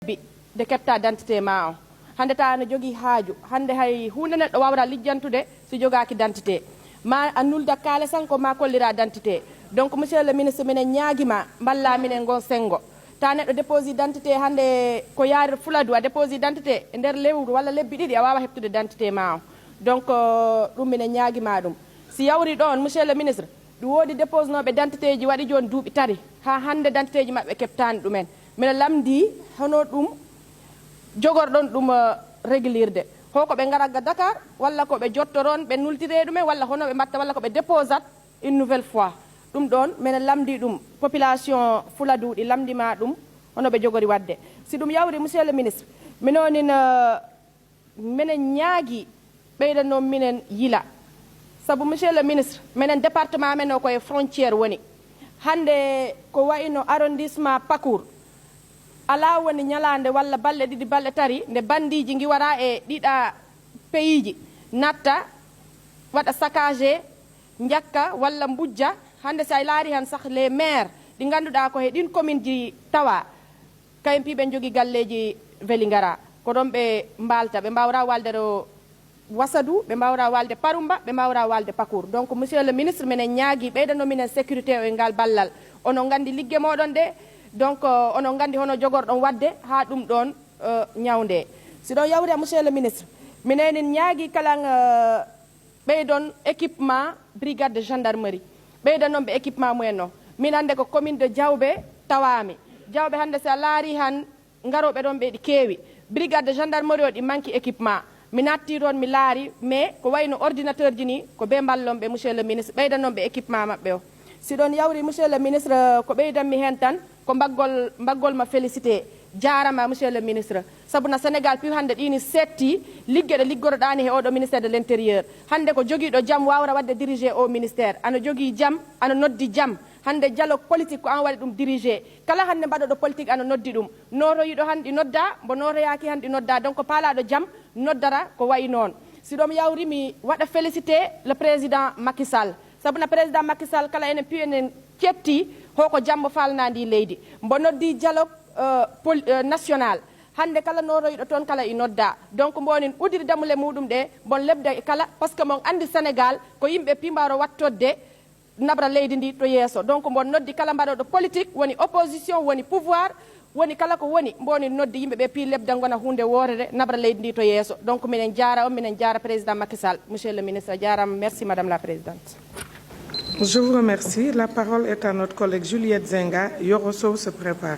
lebbi de kepta identité ma o hande ta ne jogui haaju hande hay hunde neɗɗo wawra lijjantude si jogaki identité ma a nulda kaalesan ko ma kollira identité donc monsieur le ministre minen ñaaguima balla minen gon sengo ta neɗɗo dépose identité hande ko yaari Fuladu a dépose identité e nder lewru walla lebbi ɗiɗi a wawa heptude identité ma o donc ɗum minen ñaaguima ɗum si yawri ɗon monsieur le ministre ɗum woodi dépose noɓe identité ji waɗi joni duuɓi tari ha hande identité ji mabɓe keptani ɗumen minen lamdi hono ɗum jogorɗon ɗum régulirde hoko ɓe garaga Dakar walla ko ɓe jottoron ɓe nultire ɗumen walla hono ɓe mbatta walla ko ɓe déposat une nouvelle fois ɗum ɗon minen lamdi ɗum population Fuladuɗi lamdima ɗum hono ɓe jogori wadde si ɗum yawri monsieur le ministre minonin minen ñaagui ɓeydanon minen yila saabu monsieur le ministre minen département men o koye frontiére woni hande ko wayno arrondissement Pakour ala woni ñalande walla balɗe ɗiɗi balɗe tari nde bandiji giwara e ɗiɗa pays ji natta waɗa saccagé jakka walla mbujja hande sa laari han sah les maires ɗi ganduɗa ko he ɗin commune ji tawa kayen piɓe jogui galleji Vélingara ko ɗon ɓe mbalta ɓe mbawra walde ɗo Wassadou ɓe mbawra walde Parumba ɓe mbawra walde Pakour donc monsieur le ministre minen ñaagui ɓeydano minen sécurité o e ngal ballal onon gandi liggue moɗon ɗe donc onon gandi hono jogorɗon wadde ha ɗum ɗon ñawde si ɗon yawri a monsieur le ministre minen ñaagui kala ɓeydon équipement brigade de gendarmerie ɓeydanon ɓe équipement mumen o min hande ko commune de Diawɓe tawami Diawɓe hande sa laari han garoɓe ɗon ɓe ɗi keewi brigade de gendarmerie o ɗi manque équipement mi natti toon mi laari mais ko wayno ordinateur ji ni ko ɓe mballon ɓe monsieur le ministre ɓeydanon ɓe équipement mabɓe o si ɗon yawri monsieur le ministre ko ɓeydanmi hen tan ko mbaggol ma félicité jarama monsieur le ministre saabu no Sénégal piw hande ɗini setti liggue ɗe liggoroɗani he oɗo ministére de l' intérieur hande ko joguiɗo jaam wawra wadde dirigé o ministére ana jogui jaam ana noddi jaam hande dialogue politique ko an waɗi ɗum dirigé kala hande mbaɗoɗo politique ana noddi ɗum notoyiɗo hanɗi nodda mbo notoyaki hanɗi nodda donc paalaɗo jaam noddara ko wayi noon si ɗom yawri mi waɗa félicité le président Macky Sall saabu no président Macky Sall kala enen piyu enen ketti hoko jammo falnadi leydi mbo noddi dialogue national hande kala notoyiɗo toon kala i nodda donc mbonin udiri damule muɗum ɗe bon lebda e kala par ce que mon andi Sénégal ko yimɓe pimbaro wattodde nabra leydi ndi to yeeso donc mbon noddi kala mbaɗoɗo politique woni opposition woni pouvoir woni kala ko woni mboni noddi yimɓeɓe pi lebdal gona hunde worere nabra leydi ndi to yeeso donc minen jaara on minen jaara président Macky Sall monsieur le ministre jarama merci madame la présidente. Je vous remercie. La parole est à notre collègue Juliette Zenga. Yoro Sow se prépare.